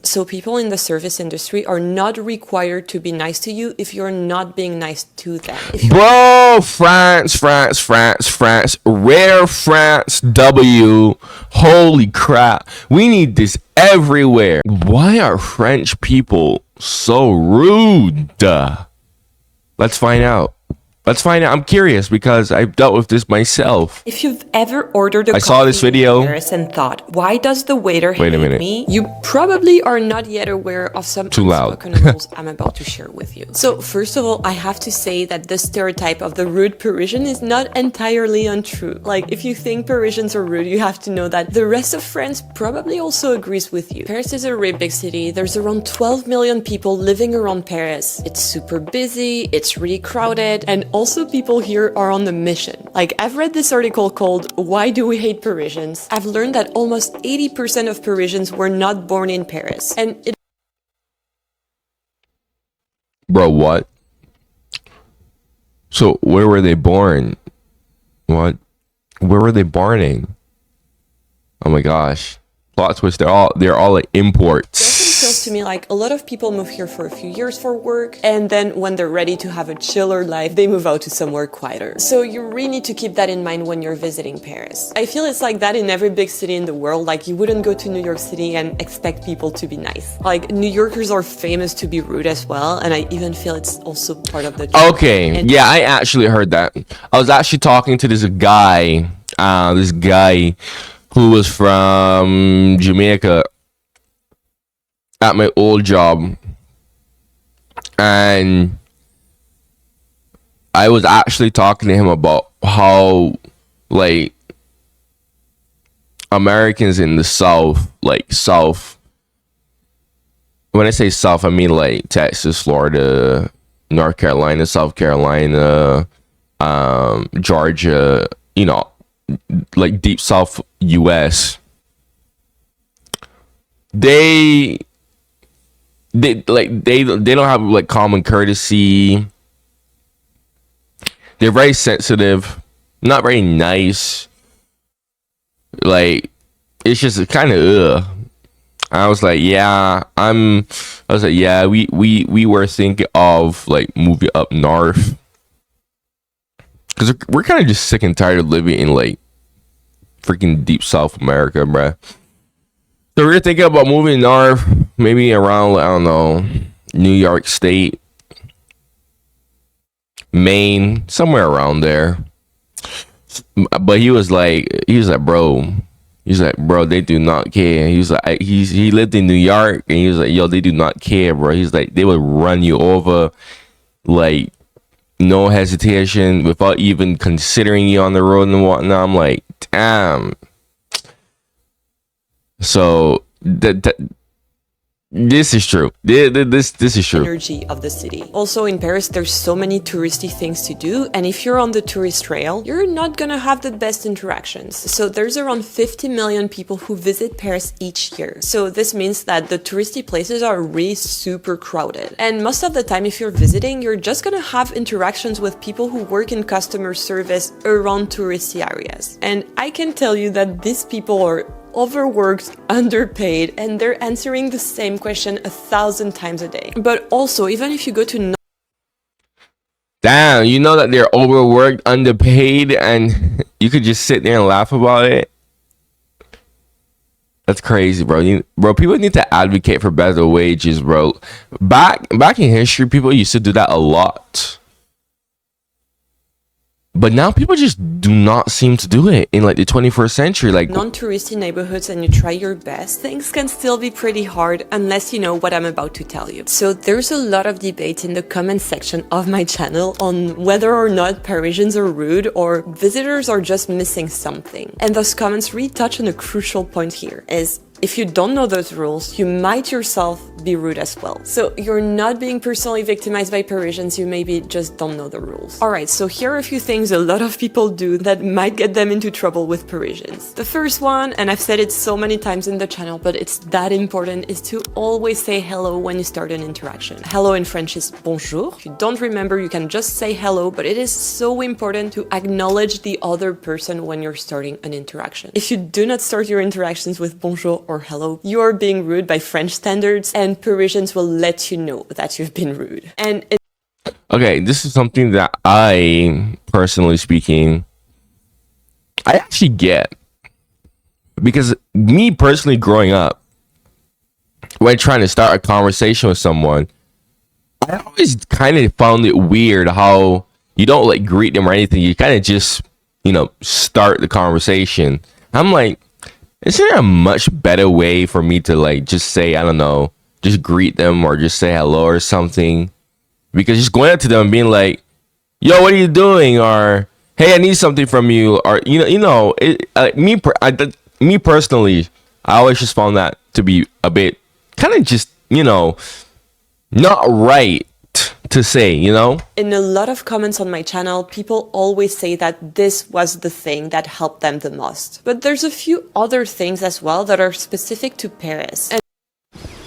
So people in the service industry are not required to be nice to you if you're not being nice to them. Bro, France, rare France W. Holy crap. We need this everywhere. Why are French people so rude? Let's find out. I'm curious because I've dealt with this myself. If you've ever ordered a I saw this video in Paris and thought, why does the waiter hate me? You probably are not yet aware of some unspoken rules I'm about to share with you. So first of all, I have to say that the stereotype of the rude Parisian is not entirely untrue. Like, if you think Parisians are rude, you have to know that the rest of France probably also agrees with you. Paris is a really big city. There's around 12 million people living around Paris. It's super busy, it's really crowded, and also people here are on a mission. Like, I've read this article called Why Do We Hate Parisians? I've learned that almost 80% of Parisians were not born in Paris. And it... Bro, what? So, where were they born? What? Where were they borning? Oh my gosh. Plot twist, they're all like imports. It feels to me like a lot of people move here for a few years for work, and then when they're ready to have a chiller life, they move out to somewhere quieter. So you really need to keep that in mind when you're visiting Paris. I feel it's like that in every big city in the world. Like, you wouldn't go to New York City and expect people to be nice. Like, New Yorkers are famous to be rude as well, and I even feel it's also part of the job. Okay, yeah, I actually heard that. I was actually talking to this guy who was from Jamaica at my old job, and I was actually talking to him about how, like, Americans in the South, when I say South, I mean like Texas, Florida, North Carolina, South Carolina, Georgia, you know, like deep South US, they don't have like common courtesy. They're very sensitive, not very nice. Like, it's just kind of I was like, yeah, we were thinking of like moving up north, because we're kind of just sick and tired of living in like freaking deep South America, bruh. So we're thinking about moving north, maybe around, I don't know, New York State, Maine, somewhere around there. But he was like, bro, they do not care. He was like, he lived in New York, and he was like, yo, they do not care, bro. He's like, they would run you over, like, no hesitation, without even considering you on the road and whatnot. I'm like, damn. So this is true. This is true. Energy of the city. Also in Paris, there's so many touristy things to do, and if you're on the tourist trail, you're not gonna have the best interactions. So there's around 50 million people who visit Paris each year. So this means that the touristy places are really super crowded. And most of the time, if you're visiting, you're just gonna have interactions with people who work in customer service around touristy areas. And I can tell you that these people are overworked, underpaid, and they're answering the same question 1,000 times a day. But also, even if you go to... Damn, you know that they're overworked, underpaid, and you could just sit there and laugh about it? That's crazy, bro. Bro, people need to advocate for better wages, bro. Back in history, people used to do that a lot. But now people just do not seem to do it in like the 21st century. Like, non-touristy neighborhoods, and you try your best, things can still be pretty hard unless you know what I'm about to tell you. So there's a lot of debate in the comment section of my channel on whether or not Parisians are rude or visitors are just missing something. And those comments really touch on a crucial point here, is if you don't know those rules, you might yourself be rude as well. So you're not being personally victimized by Parisians, you maybe just don't know the rules. Alright, so here are a few things a lot of people do that might get them into trouble with Parisians. The first one, and I've said it so many times in the channel, but it's that important, is to always say hello when you start an interaction. Hello in French is bonjour. If you don't remember, you can just say hello, but it is so important to acknowledge the other person when you're starting an interaction. If you do not start your interactions with bonjour or hello, you're being rude by French standards, and Parisians will let you know that you've been rude. And Okay, this is something that I, personally speaking, I actually get. Because me personally growing up, when trying to start a conversation with someone, I always kind of found it weird how you don't like greet them or anything. You kind of just, start the conversation. I'm like, is there a much better way for me to like just say, I don't know, just greet them or just say hello or something? Because just going up to them and being like, yo, what are you doing? Or, hey, I need something from you. Or, me personally, I always just found that to be a bit kind of just, not right to say, In a lot of comments on my channel, people always say that this was the thing that helped them the most. But there's a few other things as well that are specific to Paris.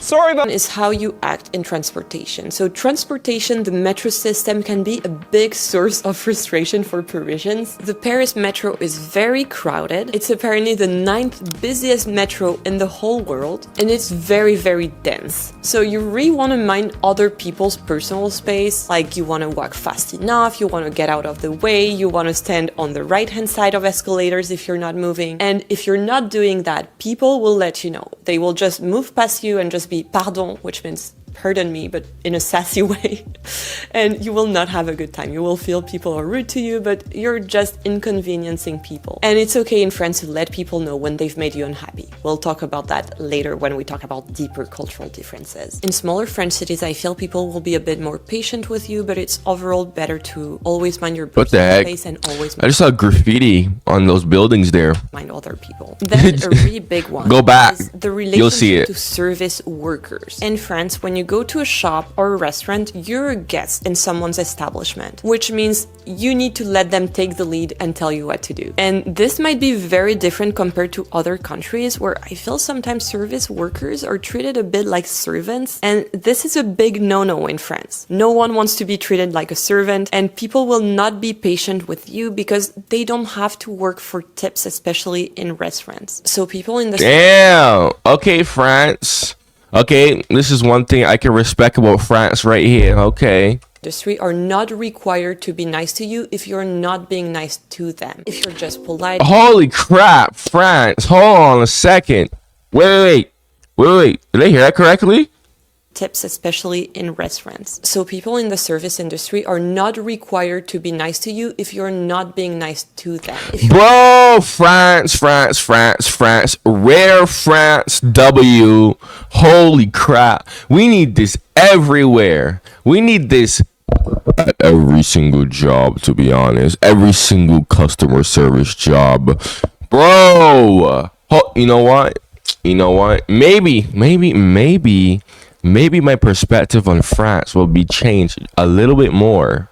Sorry about is how you act in transportation. So transportation, the metro system can be a big source of frustration for Parisians. The Paris metro is very crowded. It's apparently the 9th busiest metro in the whole world, and it's very, very dense. So you really want to mind other people's personal space, like you want to walk fast enough, you want to get out of the way, you want to stand on the right-hand side of escalators if you're not moving. And if you're not doing that, people will let you know. They will just move past you and just be pardon, which means pardon me, but in a sassy way. And you will not have a good time. You will feel people are rude to you, but you're just inconveniencing people. And it's okay in France to let people know when they've made you unhappy. We'll talk about that later when we talk about deeper cultural differences. In smaller French cities, I feel people will be a bit more patient with you, but it's overall better to always mind your personal space and always I just saw graffiti on those buildings there. Mind other people. Then a really big one. Go back. Is the You'll see relationship it. to service workers. In France, when you go to a shop or a restaurant, you're a guest in someone's establishment, which means you need to let them take the lead and tell you what to do. And this might be very different compared to other countries where I feel sometimes service workers are treated a bit like servants, and this is a big no-no in France. No one wants to be treated like a servant, and people will not be patient with you because they don't have to work for tips, especially in restaurants. So people in the Damn. Okay, France. Okay, this is one thing I can respect about France right here. Okay. industry are not required to be nice to you if you're not being nice to them. If you're just polite. Holy crap, France. Hold on a second. Wait. Did I hear that correctly? Tips, especially in restaurants. So people in the service industry are not required to be nice to you if you're not being nice to them. Bro, France. Rare France W. Holy crap. We need this everywhere. We need this at every single job, to be honest. Every single customer service job. Bro. You know what? Maybe my perspective on France will be changed a little bit more.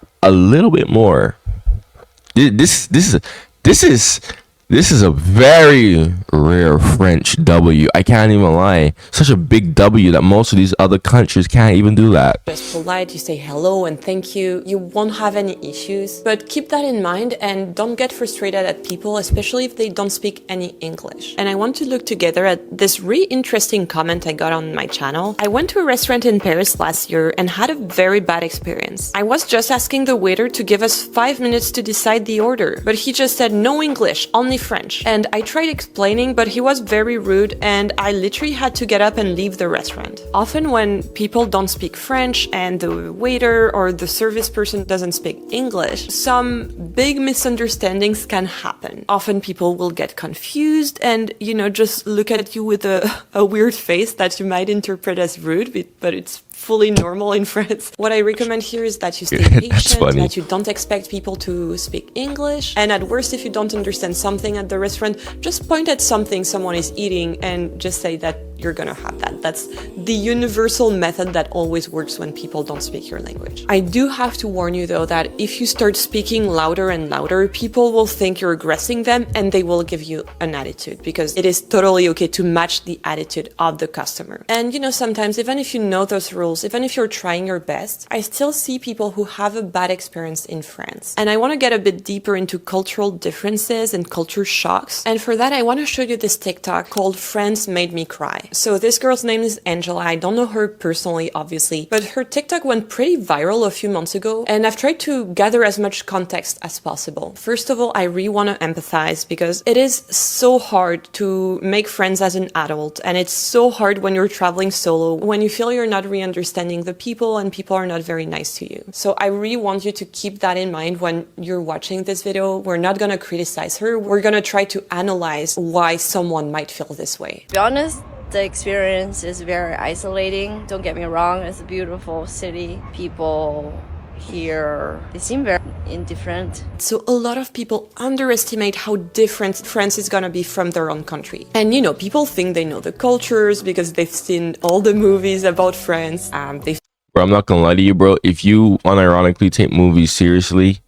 This is a very rare French W. I can't even lie. Such a big W that most of these other countries can't even do that. Just polite, you say hello and thank you. You won't have any issues. But keep that in mind and don't get frustrated at people, especially if they don't speak any English. And I want to look together at this really interesting comment I got on my channel. I went to a restaurant in Paris last year and had a very bad experience. I was just asking the waiter to give us 5 minutes to decide the order, but he just said no English, only French. And I tried explaining, but he was very rude and I literally had to get up and leave the restaurant. Often when people don't speak French and the waiter or the service person doesn't speak English, some big misunderstandings can happen. Often people will get confused and, just look at you with a weird face that you might interpret as rude, but it's fully normal in France. What I recommend here is that you stay patient, that you don't expect people to speak English, and at worst, if you don't understand something at the restaurant, just point at something someone is eating and just say that you're gonna have that. That's the universal method that always works when people don't speak your language. I do have to warn you though that if you start speaking louder and louder, people will think you're aggressing them and they will give you an attitude, because it is totally okay to match the attitude of the customer. And you know, sometimes even if you know those rules, even if you're trying your best, I still see people who have a bad experience in France. And I want to get a bit deeper into cultural differences and culture shocks. And for that, I want to show you this TikTok called France Made Me Cry. So this girl's name is Angela. I don't know her personally, obviously, but her TikTok went pretty viral a few months ago, and I've tried to gather as much context as possible. First of all, I really want to empathize, because it is so hard to make friends as an adult, and it's so hard when you're traveling solo, when you feel you're not really understanding the people and people are not very nice to you. So I really want you to keep that in mind when you're watching this video. We're not gonna criticize her, we're gonna try to analyze why someone might feel this way. To be honest, the experience is very isolating. Don't get me wrong, it's a beautiful city. People here, they seem very indifferent. So a lot of people underestimate how different France is gonna be from their own country. And you know, people think they know the cultures because they've seen all the movies about France. Bro, I'm not gonna lie to you, bro. If you unironically take movies seriously,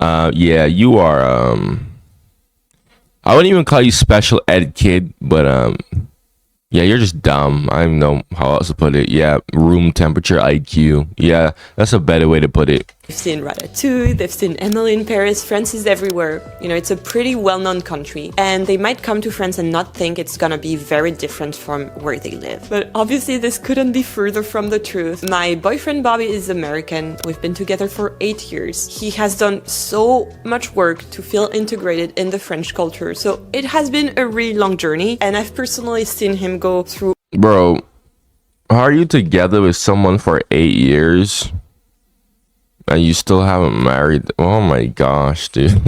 yeah, you are, I wouldn't even call you special ed kid, but, yeah, you're just dumb. I don't know how else to put it. Yeah, room temperature IQ. Yeah, that's a better way to put it. They've seen Ratatouille, they've seen Emily in Paris. France is everywhere. You know, it's a pretty well-known country. And they might come to France and not think it's gonna be very different from where they live. But obviously this couldn't be further from the truth. My boyfriend Bobby is American. We've been together for 8 years. He has done so much work to feel integrated in the French culture. So it has been a really long journey, and I've personally seen him go through. Bro, are you together with someone for 8 years? And you still haven't married? Oh my gosh, dude.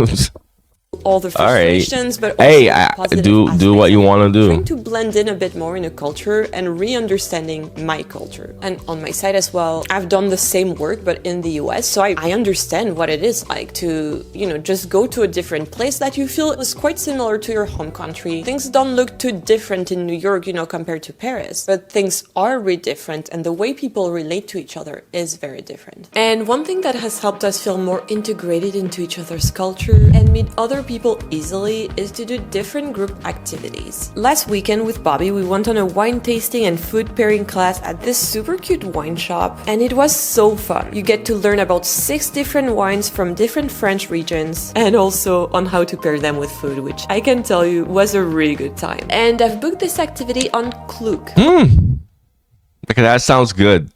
All the frustrations, but also hey, the positive do what you want to do. Trying to blend in a bit more in a culture and re-understanding my culture. And on my side as well, I've done the same work, but in the US, so I understand what it is like to, you know, just go to a different place that you feel is quite similar to your home country. Things don't look too different in New York, you know, compared to Paris, but things are really different, and the way people relate to each other is very different. And one thing that has helped us feel more integrated into each other's culture and meet other people easily is to do different group activities. Last weekend with Bobby, we went on a wine tasting and food pairing class at this super cute wine shop, and it was so fun. You get to learn about 6 different wines from different French regions, and also on how to pair them with food, which I can tell you was a really good time. And I've booked this activity on Klook. Okay, that sounds good.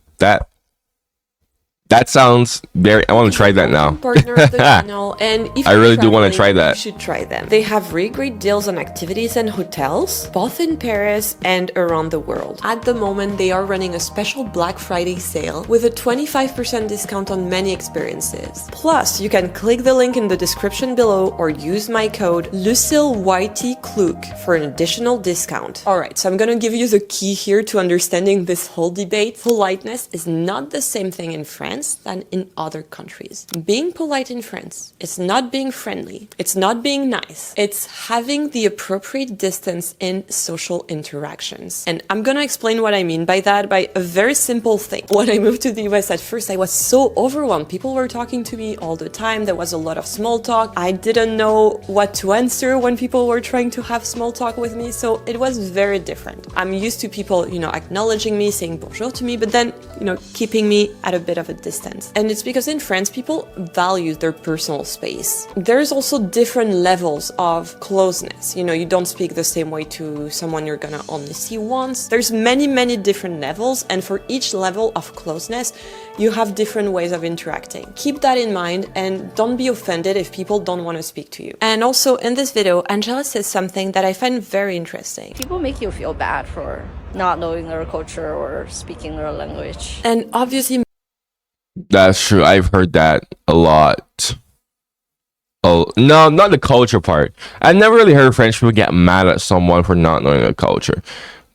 That sounds very. I want to try that now. Partner of the channel, and if I you're really do want to traveling, try that. You should try them. They have really great deals on activities and hotels, both in Paris and around the world. At the moment, they are running a special Black Friday sale with a 25% discount on many experiences. Plus, you can click the link in the description below or use my code LucilleYTClook for an additional discount. Alright, so I'm gonna give you the key here to understanding this whole debate. Politeness is not the same thing in France than in other countries. Being polite in France, it's not being friendly, it's not being nice, it's having the appropriate distance in social interactions. And I'm gonna explain what I mean by that by a very simple thing. When I moved to the US at first, I was so overwhelmed. People were talking to me all the time, there was a lot of small talk. I didn't know what to answer when people were trying to have small talk with me, so it was very different. I'm used to people, you know, acknowledging me, saying bonjour to me, but then, you know, keeping me at a bit of a distance. And it's because in France, people value their personal space. There's also different levels of closeness. You know, you don't speak the same way to someone you're gonna only see once. There's many different levels, and for each level of closeness, you have different ways of interacting. Keep that in mind and don't be offended if people don't want to speak to you. And also in this video, Angela says something that I find very interesting. People make you feel bad for not knowing their culture or speaking their language. And obviously, That's true. I've heard that a lot. Oh, no, not the culture part. I've never really heard French people get mad at someone for not knowing the culture.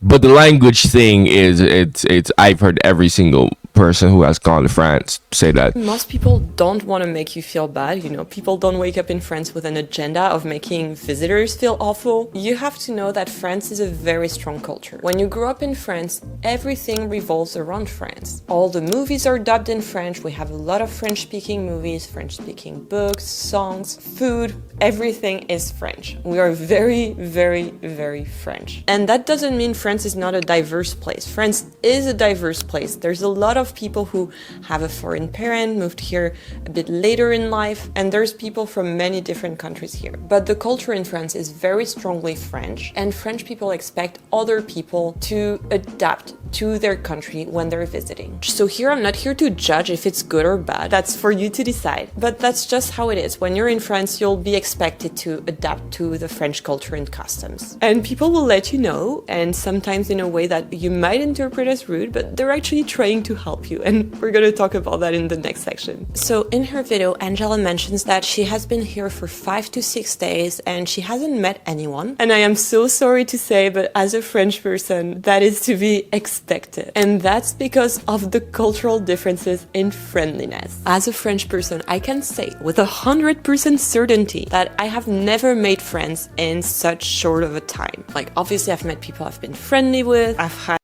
But the language thing is, it's I've heard every single person who has gone to France say that. Most people don't want to make you feel bad. You know, people don't wake up in France with an agenda of making visitors feel awful. You have to know that France is a very strong culture. When you grow up in France, everything revolves around France. All the movies are dubbed in French. We have a lot of French-speaking movies, French-speaking books, songs, food. Everything is French. We are very, very, very French. And that doesn't mean France is not a diverse place. France is a diverse place. There's a lot of people who have a foreign parent, moved here a bit later in life, and there's people from many different countries here. But the culture in France is very strongly French, and French people expect other people to adapt to their country when they're visiting. So here I'm not here to judge if it's good or bad. That's for you to decide. But that's just how it is. When you're in France, you'll be expected to adapt to the French culture and customs. And people will let you know, and sometimes in a way that you might interpret as rude, but they're actually trying to help you. And we're gonna talk about that in the next section. So in her video, Angela mentions that she has been here for 5 to 6 days and she hasn't met anyone. And I am so sorry to say, but as a French person, that is to be expected. And that's because of the cultural differences in friendliness. As a French person, I can say with 100% certainty that I have never made friends in such short of a time. Like, obviously I've met people I've been friendly with, I've had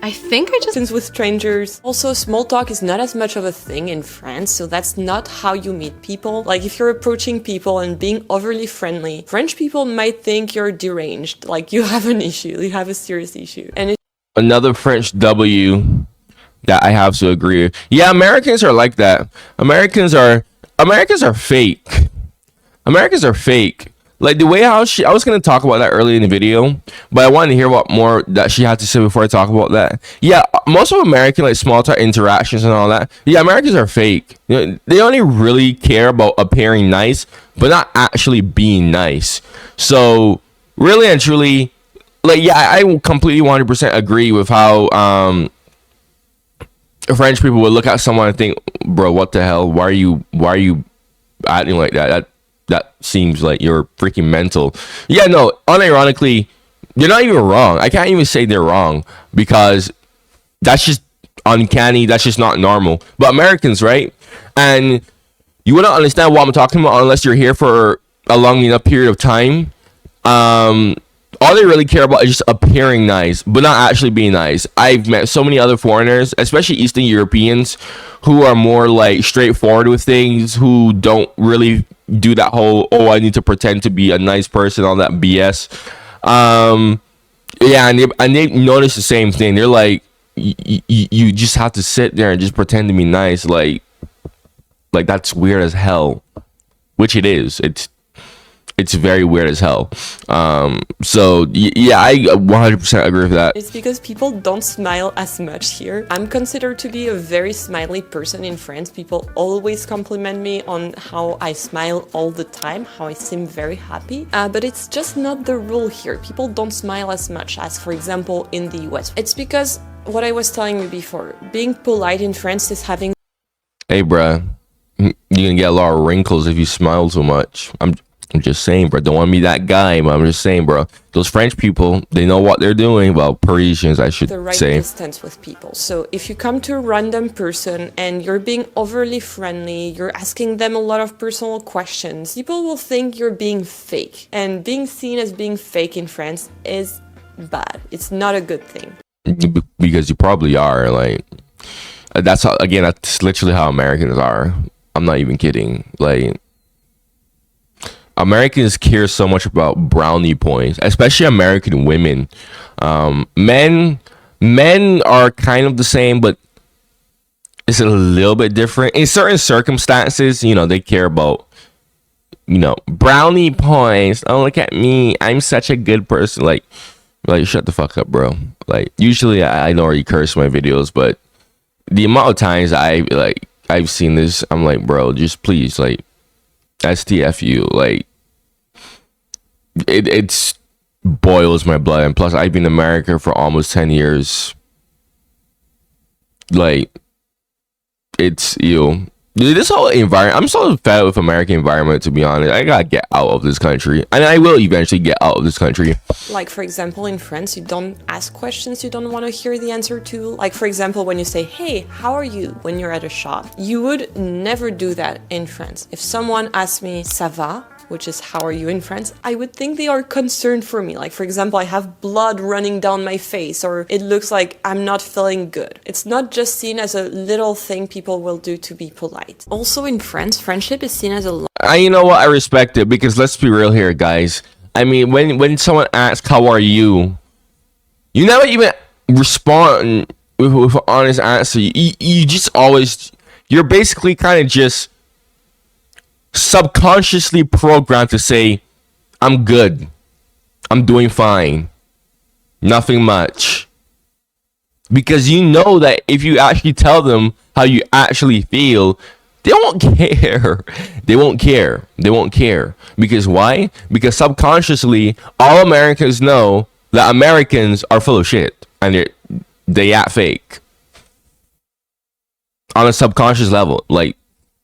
I think I just with strangers. Also, small talk is not as much of a thing in France, so that's not how you meet people. Like, if you're approaching people and being overly friendly, French people might think you're deranged, like you have an issue, you have a serious issue. And Another French W that I have to agree with. Yeah, Americans are like that. Americans are fake. Americans are fake. Like the way how I was going to talk about that earlier in the video, but I wanted to hear what more that she had to say before I talk about that. Yeah, most of American like small talk interactions and all that. Yeah, Americans are fake. You know, they only really care about appearing nice, but not actually being nice. So really and truly, like, yeah, I completely 100% agree with how French people would look at someone and think, bro, what the hell? Why are you acting like that? That seems like you're freaking mental. Yeah, no, unironically, you're not even wrong. I can't even say they're wrong because that's just uncanny. That's just not normal. But Americans, right? And you wouldn't understand what I'm talking about unless you're here for a long enough period of time. All they really care about is just appearing nice, but not actually being nice. I've met so many other foreigners, especially Eastern Europeans, who are more like straightforward with things, who don't really do that whole, oh, I need to pretend to be a nice person, all that BS. Yeah, and they notice the same thing. They're like, you just have to sit there and just pretend to be nice. Like that's weird as hell, which it is. It's very weird as hell. So yeah, I 100% agree with that. it's because people don't smile as much here. I'm considered to be a very smiley person in France. People always compliment me on how I smile all the time, how I seem very happy. But it's just not the rule here. People don't smile as much as, for example, in the US. It's because what I was telling you before, being polite in France is having... Hey, bruh, you're gonna get a lot of wrinkles if you smile too much. I'm just saying, bro. Don't want to be that guy, but I'm just saying, bro. Those French people, they know what they're doing. Well, Parisians, I should the right say. Distance with people. So if you come to a random person and you're being overly friendly, you're asking them a lot of personal questions, people will think you're being fake. And being seen as being fake in France is bad. It's not a good thing. Because you probably are. Like, that's how, again, that's literally how Americans are. I'm not even kidding. Like, Americans care so much about brownie points, especially American women. Men are kind of the same, but it's a little bit different. In certain circumstances, you know, they care about, you know, brownie points. Oh, look at me. I'm such a good person. Like shut the fuck up, bro. Like, usually I don't already curse in my videos, but the amount of times I've seen this, I'm like, bro, just please, like, STFU, like, it's boils my blood. And plus, I've been in America for almost 10 years. Like, it's, Dude, this whole environment, I'm so fed with American environment, to be honest. I gotta get out of this country. And I will eventually get out of this country. Like, for example, in France, you don't ask questions you don't want to hear the answer to. Like, for example, when you say, hey, how are you, when you're at a shop. You would never do that in France. If someone asks me, ça va, which is how are you in France, I would think they are concerned for me. Like, for example, I have blood running down my face, or it looks like I'm not feeling good. It's not just seen as a little thing people will do to be polite. Also in France, friendship is seen as a You know what? I respect it, because let's be real here, guys. I mean, when someone asks, how are you? You never even respond with an honest answer. You just always, you're basically kind of just subconsciously programmed to say, I'm good, I'm doing fine, nothing much, because you know that if you actually tell them how you actually feel, they won't care. They won't care. Because why? Because subconsciously all Americans know that Americans are full of shit and they act fake on a subconscious level. Like,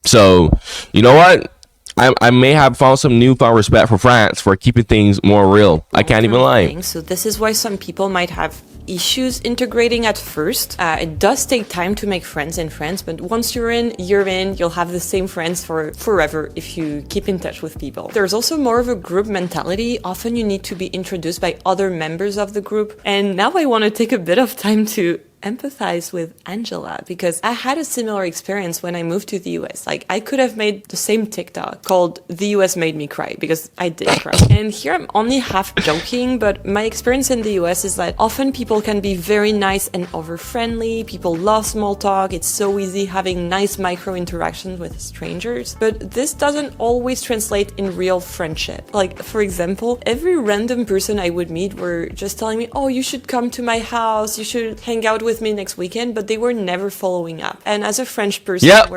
so you know what, I may have found some newfound respect for France for keeping things more real. I can't even lie. So this is why some people might have issues integrating at first. It does take time to make friends in France, but once you're in, you'll have the same friends for forever if you keep in touch with people. There's also more of a group mentality. Often you need to be introduced by other members of the group. And now I want to take a bit of time to empathize with Angela, because I had a similar experience when I moved to the US. Like, I could have made the same TikTok called "The US Made Me Cry," because I did cry. And here I'm only half joking, but my experience in the US is that often people can be very nice and over friendly. People love small talk. It's so easy having nice micro interactions with strangers, but this doesn't always translate in real friendship. Like, for example, every random person I would meet were just telling me, oh, you should come to my house, you should hang out with me next weekend, but they were never following up. And as a French person, Yep.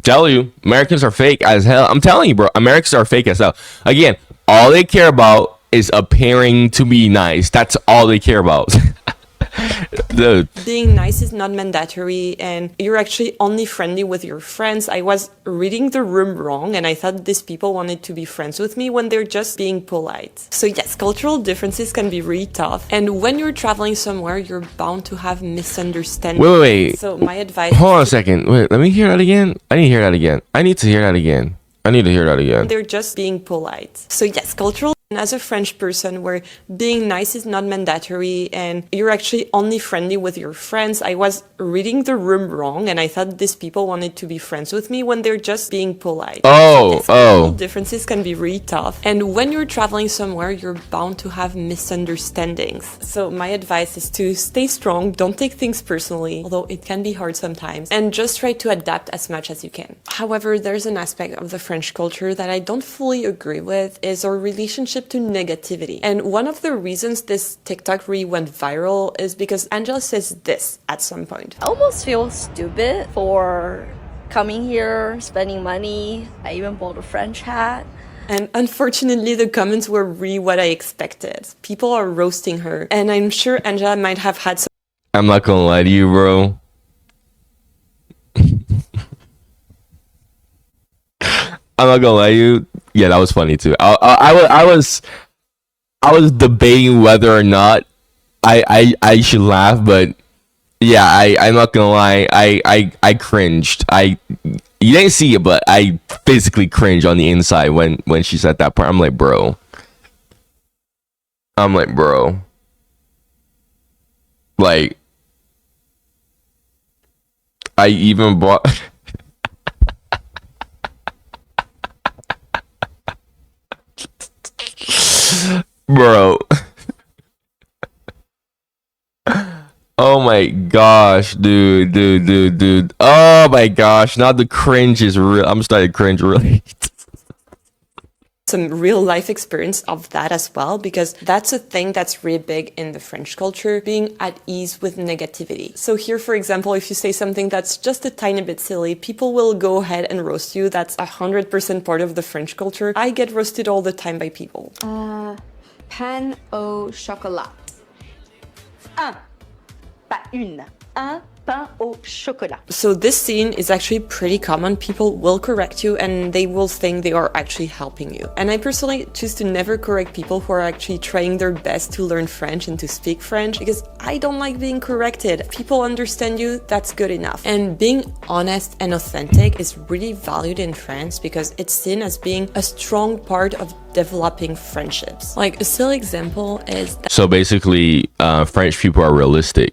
Tell you, Americans are fake as hell. I'm telling you, bro, Americans are fake as hell. Again, all they care about is appearing to be nice. That's all they care about. Dude. Being nice is not mandatory, and you're actually only friendly with your friends. I was reading the room wrong, and I thought these people wanted to be friends with me when they're just being polite. So yes, cultural differences can be really tough, and when you're traveling somewhere, you're bound to have misunderstandings. Wait. So my advice... Hold on a second. Wait, let me hear that again. I need to hear that again. I need to hear that again. They're just being polite. So yes, cultural... And as a French person, where being nice is not mandatory and you're actually only friendly with your friends, I was reading the room wrong, and I thought these people wanted to be friends with me when they're just being polite. Cultural differences can be really tough, and when you're traveling somewhere, you're bound to have misunderstandings. So my advice is to stay strong, don't take things personally, although it can be hard sometimes, and just try to adapt as much as you can. However, there's an aspect of the French culture that I don't fully agree with, is our relationship to negativity. And one of the reasons this TikTok really went viral is because Angela says this at some point. I almost feel stupid for coming here, spending money. I even bought a French hat. And unfortunately, the comments were really what I expected. People are roasting her. And I'm sure Angela might have had some... I'm not gonna lie to you, bro. I'm not gonna lie to you. Yeah, that was funny too. I was debating whether or not I should laugh, but yeah, I'm not gonna lie. I cringed. You didn't see it, but I physically cringed on the inside when she said that part. I'm like, bro. Like, I even bought. Bro. Oh my gosh, dude. Oh my gosh, now the cringe is real. I'm starting to cringe really. Some real life experience of that as well, because that's a thing that's really big in the French culture, being at ease with negativity. So here, for example, if you say something that's just a tiny bit silly, people will go ahead and roast you. That's 100% part of the French culture. I get roasted all the time by people. Pain au chocolat. pas une, un pain au chocolat. So this scene is actually pretty common. People will correct you and they will think they are actually helping you. And I personally choose to never correct people who are actually trying their best to learn French and to speak French because I don't like being corrected. People understand you, that's good enough. And being honest and authentic is really valued in France because it's seen as being a strong part of developing friendships. Like a silly example is that So basically, French people are realistic.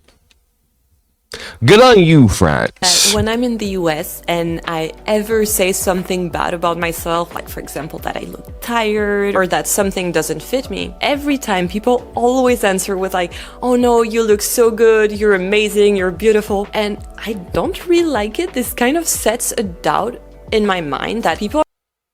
Good on you, France. when I'm in the US and I ever say something bad about myself, like for example that I look tired or that something doesn't fit me, every time people always answer with like, oh no, you look so good, you're amazing, you're beautiful. And I don't really like it. This kind of sets a doubt in my mind that people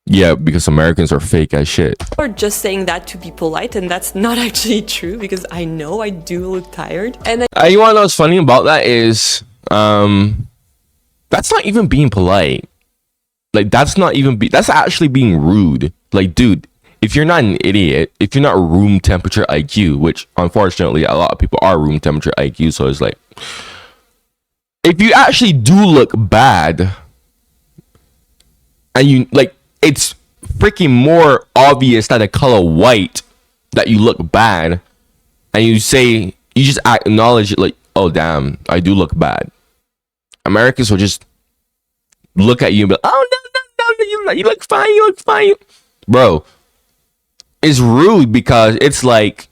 Yeah, because Americans are fake as shit. are just saying that to be polite, and that's not actually true because I know I do look tired. And You want to know what's funny about that is, that's not even being polite. Like, that's actually being rude. Like, dude, if you're not an idiot, if you're not room temperature IQ, which unfortunately a lot of people are room temperature IQ, so it's like, if you actually do look bad, and you, like, it's freaking more obvious that the color white that you look bad, and you just acknowledge it like, oh damn, I do look bad. Americans will just look at you and be like, oh no, you look fine, bro. It's rude because it's like,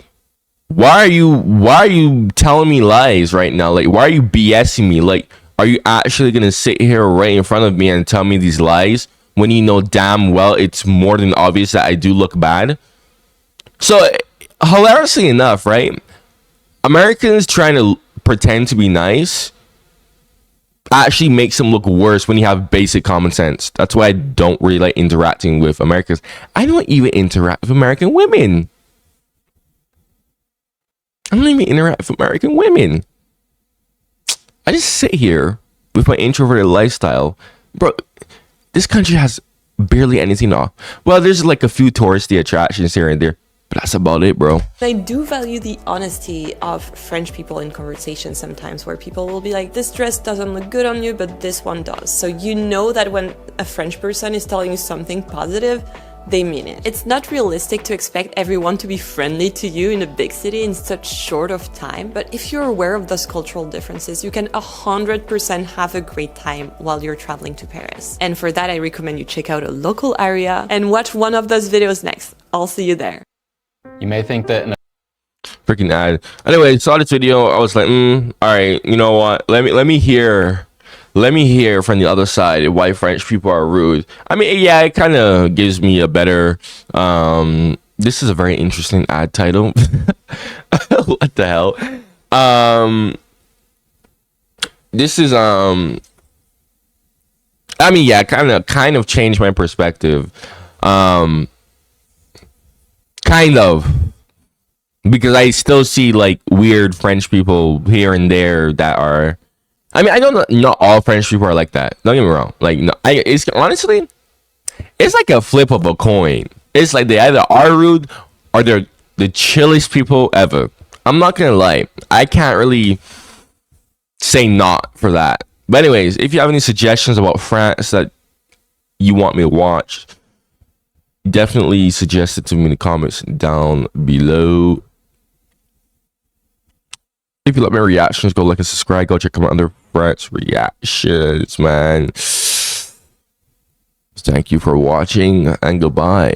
why are you telling me lies right now? Like, why are you BSing me? Like, are you actually gonna sit here right in front of me and tell me these lies when you know damn well it's more than obvious that I do look bad? So, hilariously enough, right? Americans trying to pretend to be nice actually makes them look worse when you have basic common sense. That's why I don't really like interacting with Americans. I don't even interact with American women. I don't even interact with American women. I just sit here with my introverted lifestyle. Bro, this country has barely anything off. Well, there's like a few touristy attractions here and there, but that's about it, bro. I do value the honesty of French people in conversation sometimes, where people will be like, this dress doesn't look good on you, but this one does. So you know that when a French person is telling you something positive, they mean it. It's not realistic to expect everyone to be friendly to you in a big city in such short of time, but if you're aware of those cultural differences, you can 100% have a great time while you're traveling to Paris. And for that, I recommend you check out a local area and watch one of those videos next. I'll see you there. You may think that Freaking ad. Anyway, saw this video. I was like, all right, you know what? Let me hear from the other side why French people are rude. I mean, yeah, it kind of gives me a better. This is a very interesting ad title. What the hell? This is I mean, yeah, kind of changed my perspective. Kind of, because I still see like weird French people here and there that are. I mean, I don't know. Not all French people are like that. Don't get me wrong. Like, no, it's honestly, it's like a flip of a coin. It's like they either are rude or they're the chillest people ever. I'm not gonna lie. I can't really say not for that. But anyways, if you have any suggestions about France that you want me to watch, definitely suggest it to me in the comments down below. If you like my reactions, go like and subscribe. Go check out my other French reactions, man. Thank you for watching and goodbye.